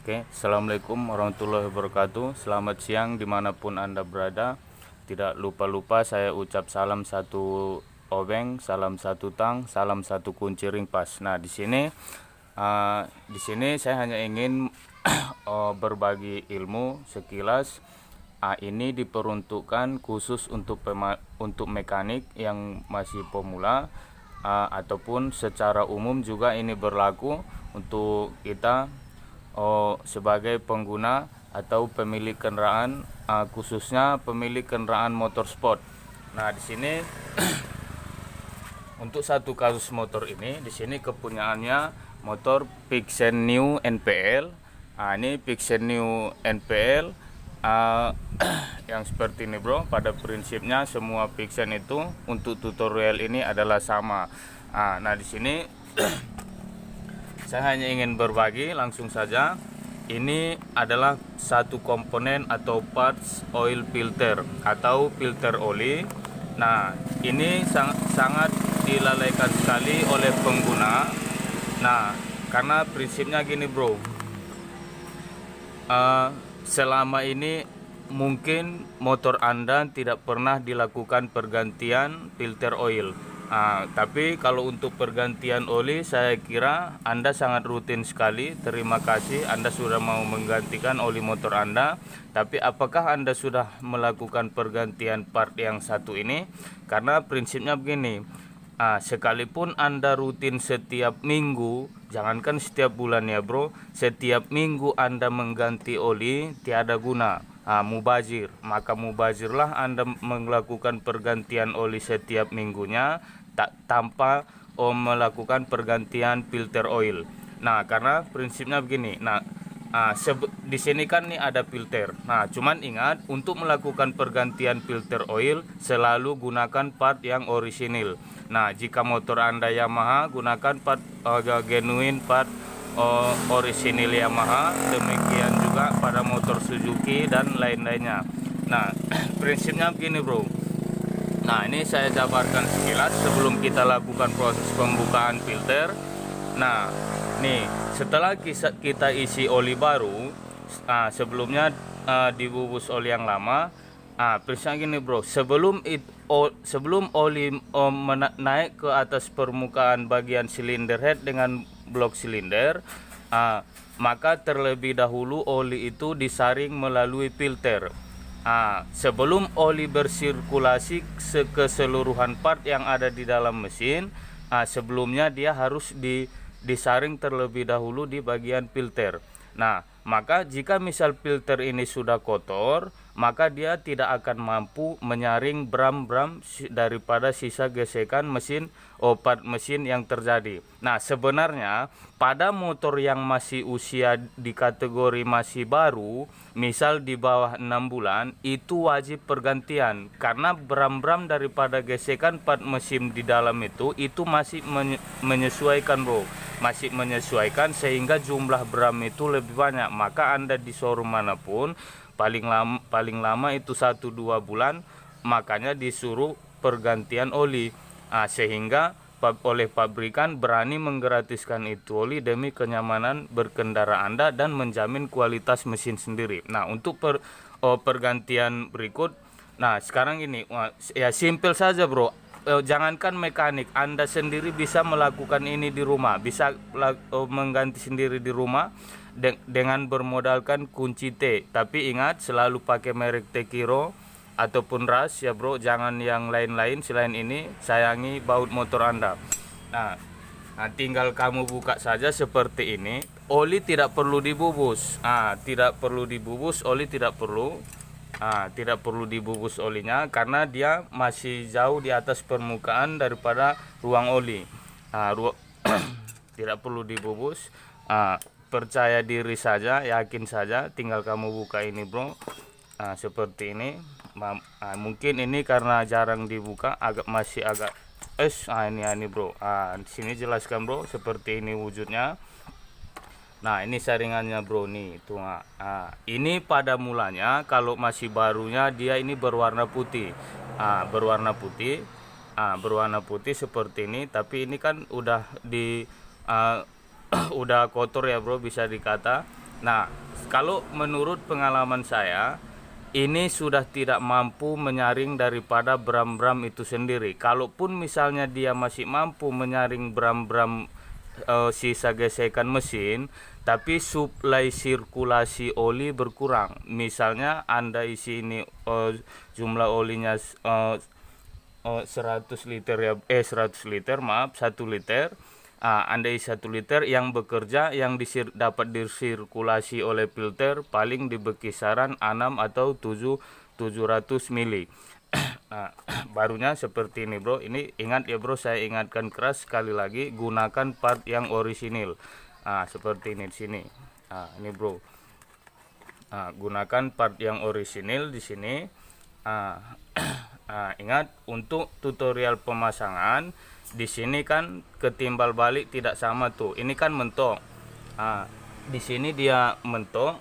Oke, Assalamualaikum warahmatullahi wabarakatuh. Selamat siang dimanapun Anda berada. Tidak lupa-lupa saya ucap salam satu obeng, salam satu tang, salam satu kunci ring pas. Nah, di sini saya hanya ingin berbagi ilmu sekilas. Ini diperuntukkan khusus untuk mekanik yang masih pemula, ataupun secara umum juga ini berlaku untuk kita sebagai pengguna atau pemilik kendaraan, khususnya pemilik kendaraan motorsport. Nah, di sini untuk satu kasus motor ini, di sini kepunyaannya motor Pixen New NPL. Ini Pixen New NPL yang seperti ini, bro. Pada prinsipnya semua Pixen itu untuk tutorial ini adalah sama. Nah, di sini saya hanya ingin berbagi langsung saja. Ini adalah satu komponen atau parts oil filter atau filter oli. Nah, ini sangat dilalaikan sekali oleh pengguna. Nah, karena prinsipnya gini, bro. Selama ini mungkin motor Anda tidak pernah dilakukan pergantian filter oil. Tapi kalau untuk pergantian oli, saya kira Anda sangat rutin sekali. Terima kasih Anda sudah mau menggantikan oli motor Anda. Tapi apakah Anda sudah melakukan pergantian part yang satu ini? Karena prinsipnya begini, sekalipun Anda rutin setiap minggu, jangankan setiap bulan ya, bro, setiap minggu Anda mengganti oli tiada guna. Mubazir, maka mubazirlah Anda melakukan pergantian oli setiap minggunya tanpa melakukan pergantian filter oil. Nah, karena prinsipnya begini. Nah, di sini kan nih ada filter. Nah, cuman ingat untuk melakukan pergantian filter oil selalu gunakan part yang orisinil. Nah, jika motor Anda Yamaha, gunakan part genuine part orisinil Yamaha. Demikian juga pada motor Suzuki dan lain-lainnya. Nah, prinsipnya begini, bro. Nah, ini saya jabarkan sekilas sebelum kita lakukan proses pembukaan filter. Nah, nih setelah kita isi oli baru, sebelumnya dibubus oli yang lama. Prinsipnya gini, bro. Sebelum oli naik ke atas permukaan bagian silinder head dengan blok silinder, maka terlebih dahulu oli itu disaring melalui filter. Sebelum oli bersirkulasi ke keseluruhan part yang ada di dalam mesin, sebelumnya dia harus disaring terlebih dahulu di bagian filter. Nah, maka jika misal filter ini sudah kotor, maka dia tidak akan mampu menyaring bram-bram daripada sisa gesekan mesin, part mesin yang terjadi. Nah, sebenarnya pada motor yang masih usia di kategori masih baru, misal di bawah 6 bulan, itu wajib pergantian. Karena bram-bram daripada gesekan part mesin di dalam itu masih menyesuaikan, bro. Masih menyesuaikan sehingga jumlah bram itu lebih banyak. Maka Anda di showroom manapun paling lama itu 1-2 bulan, makanya disuruh pergantian oli. Sehingga oleh pabrikan berani menggratiskan itu oli demi kenyamanan berkendara Anda dan menjamin kualitas mesin sendiri. Nah, untuk pergantian berikut, nah sekarang ini ya simple saja, bro. Jangankan mekanik, Anda sendiri bisa melakukan ini di rumah, bisa mengganti sendiri di rumah dengan bermodalkan kunci T. Tapi ingat, selalu pakai merek Tekiro ataupun Ras ya, bro. Jangan yang lain-lain selain ini. Sayangi baut motor Anda. Nah, tinggal kamu buka saja seperti ini. Oli tidak perlu dibubus. Tidak perlu dibubus, oli tidak perlu. Tidak perlu dibubus olinya karena dia masih jauh di atas permukaan daripada ruang oli. Tidak perlu dibubus. Percaya diri saja, yakin saja. Tinggal kamu buka ini, bro. Seperti ini. Mungkin ini karena jarang dibuka, masih agak ini, bro. Di sini jelaskan, bro, seperti ini wujudnya. Nah, ini saringannya, bro, nih itu. Ini pada mulanya kalau masih barunya dia ini berwarna putih. Berwarna putih seperti ini, tapi ini kan udah udah kotor ya, bro, bisa dikata. Nah, kalau menurut pengalaman saya, ini sudah tidak mampu menyaring daripada bram-bram itu sendiri. Kalaupun misalnya dia masih mampu menyaring bram-bram sisa gesekan mesin, tapi suplai sirkulasi oli berkurang. Misalnya Anda isi ini jumlah olinya 100 liter ya, 100 liter maaf, 1 liter. Anda isi 1 liter yang bekerja yang dapat disirkulasi oleh filter paling di kisaran 6 atau 700 mili. Barunya seperti ini bro. Ini ingat ya bro, saya ingatkan keras sekali lagi, gunakan part yang orisinil. Seperti ini di sini. Ini bro. Gunakan part yang orisinil di sini. Ingat untuk tutorial pemasangan di sini kan ketimbal balik tidak sama tuh. Ini kan mentok. Di sini dia mentok.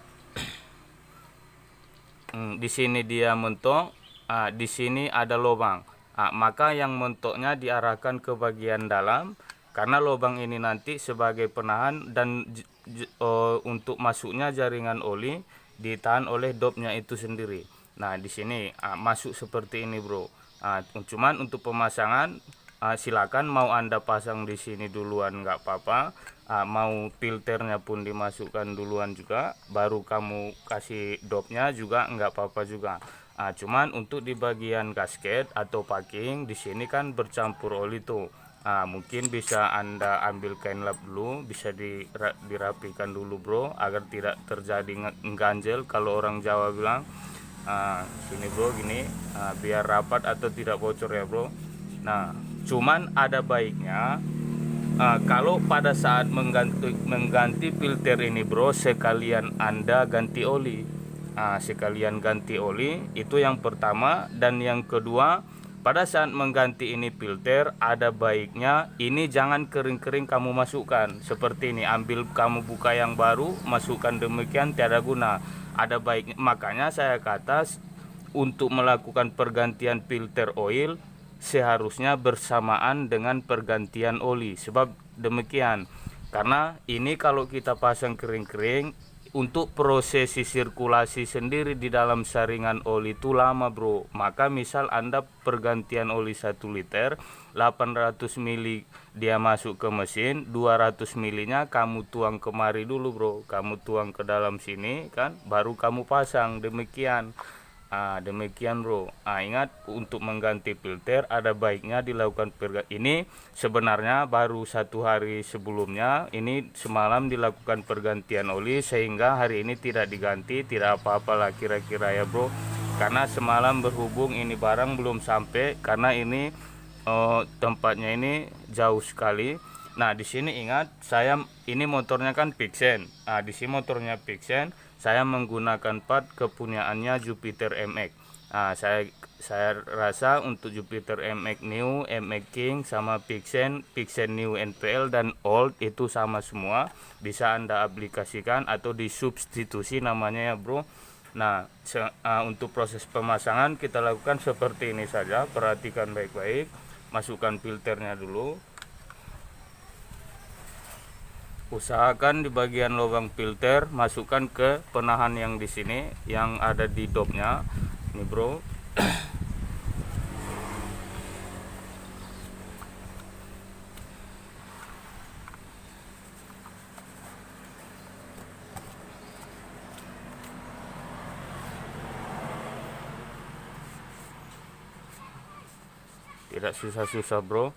Di sini dia mentok. Di sini ada lubang. Maka yang mentoknya diarahkan ke bagian dalam karena lubang ini nanti sebagai penahan dan untuk masuknya jaringan oli ditahan oleh dopnya itu sendiri. Nah, di sini masuk seperti ini, bro. Cuman untuk pemasangan silakan mau Anda pasang di sini duluan nggak apa-apa. Mau filternya pun dimasukkan duluan juga, baru kamu kasih dopnya juga nggak apa-apa juga. Cuman untuk di bagian gasket atau packing di sini kan bercampur oli tuh. Mungkin bisa Anda ambil kain lap dulu, bisa dirapikan dulu bro, agar tidak terjadi ganjel kalau orang Jawa bilang. Sini bro gini, biar rapat atau tidak bocor ya bro. Nah, cuman ada baiknya kalau pada saat mengganti filter ini bro, sekalian Anda ganti oli. Sekalian ganti oli, itu yang pertama. Dan yang kedua, pada saat mengganti ini filter, ada baiknya ini jangan kering-kering kamu masukkan seperti ini. Ambil kamu buka yang baru, masukkan demikian tiada guna. Ada baiknya, makanya saya kata untuk melakukan pergantian filter oil seharusnya bersamaan dengan pergantian oli. Sebab demikian, karena ini kalau kita pasang kering-kering, untuk prosesi sirkulasi sendiri di dalam saringan oli itu lama bro. Maka misal Anda pergantian oli 1 liter 800 mili dia masuk ke mesin, 200 milinya kamu tuang kemari dulu bro, kamu tuang ke dalam sini kan, baru kamu pasang. Demikian. Demikian bro. Ingat untuk mengganti filter ada baiknya dilakukan ini sebenarnya baru 1 hari sebelumnya, ini semalam dilakukan pergantian oli sehingga hari ini tidak diganti, tidak apa-apa lah kira-kira ya bro. Karena semalam berhubung ini barang belum sampai, karena ini tempatnya ini jauh sekali. Nah, di sini ingat saya ini motornya kan Pixen. Di sini motornya Pixen. Saya menggunakan part kepunyaannya Jupiter MX. Saya rasa untuk Jupiter MX New, MX King sama Pixen New NPL dan Old itu sama semua. Bisa Anda aplikasikan atau disubstitusi namanya ya bro. Nah, untuk proses pemasangan kita lakukan seperti ini saja. Perhatikan baik-baik. Masukkan filternya dulu. Usahakan di bagian lubang filter masukkan ke penahan yang di sini yang ada di dopnya. Ini bro. Tidak susah-susah bro,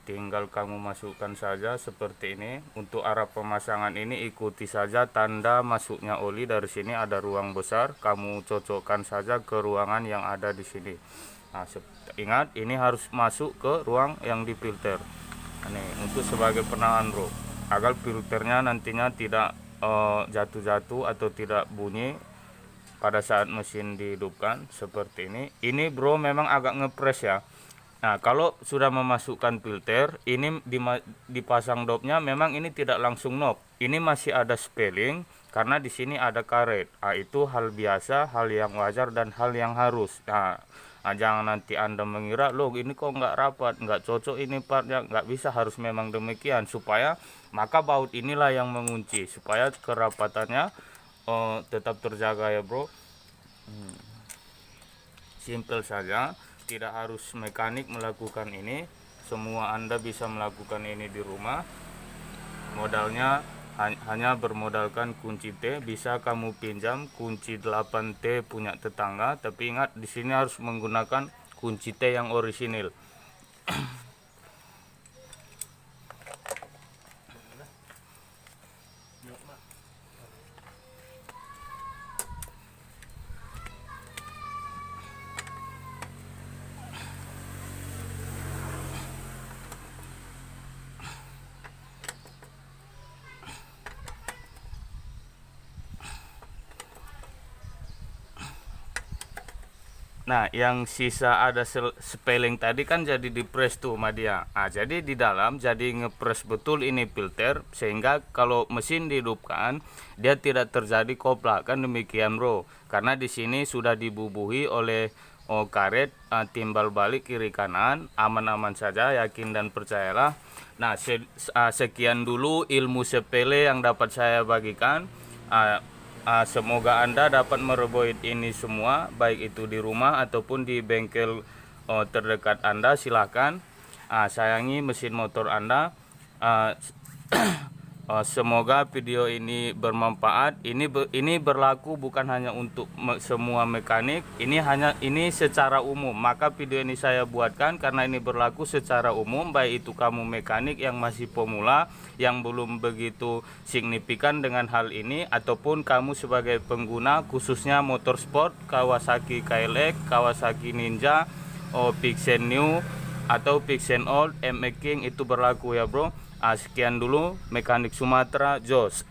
tinggal kamu masukkan saja seperti ini. Untuk arah pemasangan ini ikuti saja tanda masuknya oli. Dari sini ada ruang besar, kamu cocokkan saja ke ruangan yang ada di sini. Ingat ini harus masuk ke ruang yang difilter. Ini untuk sebagai penahan bro, agar filternya nantinya tidak jatuh-jatuh atau tidak bunyi pada saat mesin dihidupkan seperti ini. Ini bro memang agak ngepres ya. Nah, kalau sudah memasukkan filter, ini dipasang dopnya, memang ini tidak langsung knob. Ini masih ada spelling karena di sini ada karet. Itu hal biasa, hal yang wajar dan hal yang harus. Jangan nanti Anda mengira, loh ini kok nggak rapat, nggak cocok ini partnya, nggak bisa, harus memang demikian. Supaya maka baut inilah yang mengunci supaya kerapatannya tetap terjaga ya bro. Simple saja, tidak harus mekanik melakukan ini, semua Anda bisa melakukan ini di rumah. Modalnya hanya bermodalkan kunci T. Bisa kamu pinjam kunci 8T punya tetangga, tapi ingat di sini harus menggunakan kunci T yang orisinil. Nah, yang sisa ada spelling tadi kan jadi dipres tuh sama dia. Jadi di dalam jadi ngepres betul ini filter, sehingga kalau mesin dihidupkan dia tidak terjadi koplak, kan demikian bro. Karena di sini sudah dibubuhi oleh karet timbal balik kiri kanan, aman-aman saja, yakin dan percayalah. Nah, sekian dulu ilmu sepele yang dapat saya bagikan. Semoga Anda dapat mereboit ini semua, baik itu di rumah ataupun di bengkel terdekat Anda. Silahkan sayangi mesin motor Anda. Semoga video ini bermanfaat. Ini berlaku bukan hanya untuk semua mekanik. Ini secara umum. Maka video ini saya buatkan karena ini berlaku secara umum, baik itu kamu mekanik yang masih pemula, yang belum begitu signifikan dengan hal ini, ataupun kamu sebagai pengguna khususnya motorsport Kawasaki KLX, Kawasaki Ninja, Pixen New atau Pixen Old, MX King, itu berlaku ya bro. Sekian dulu, Mekanik Sumatera, Jos.